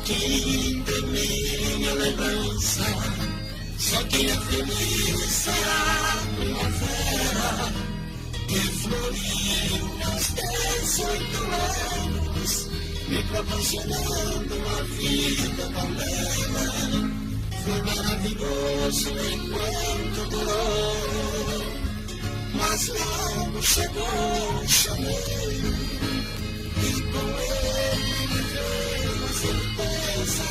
aqui tem minha lembrança. Só quem é feliz será a primavera, que floriu aos 18 anos, me proporcionando uma vida tão bela. Foi maravilhoso enquanto durou, mas logo chegou o chamego, e com ele me veio a certeza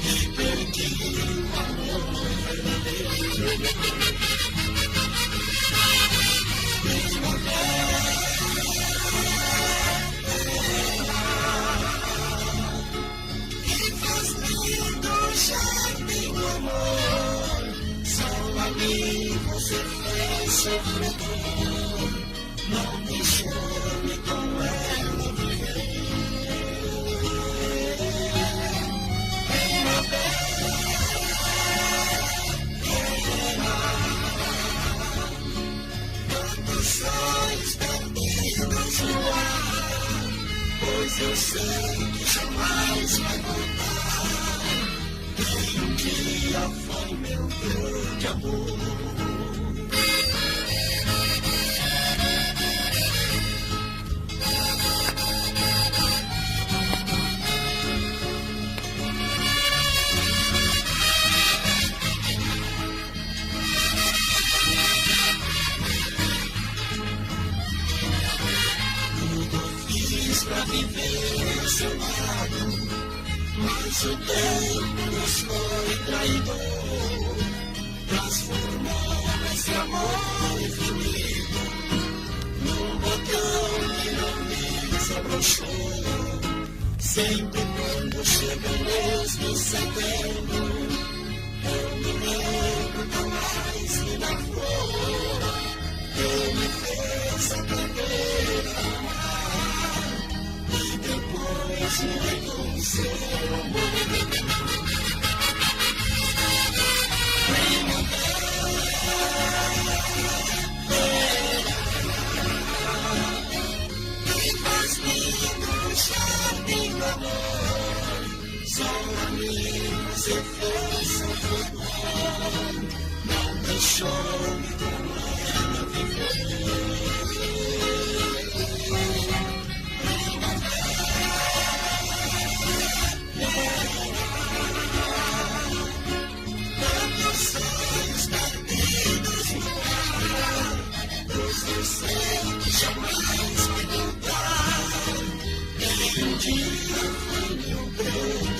que perdi o amor verdadeiro. Que faz lindo jardim do amor, só a mim você fez sofredor, não me chame com ela viver. Quantos sonhos perdidos no ar, pois eu sei que jamais vai voltar. E um dia foi meu grande amor. Pra viver ao seu lado, mas o tempo nos foi traidor, transformou esse amor infinito num botão que não me desabrochou. Sempre quando chega o mês de setembro, eu me lembro da mais linda flor que me fez aprender a amar. Depois me seu amor. Que faz lindo jardim do amor, só a mim você fez sofredor, não deixou-me com ela viver. Eu sei que jamais vai voltar, e um dia foi meu grande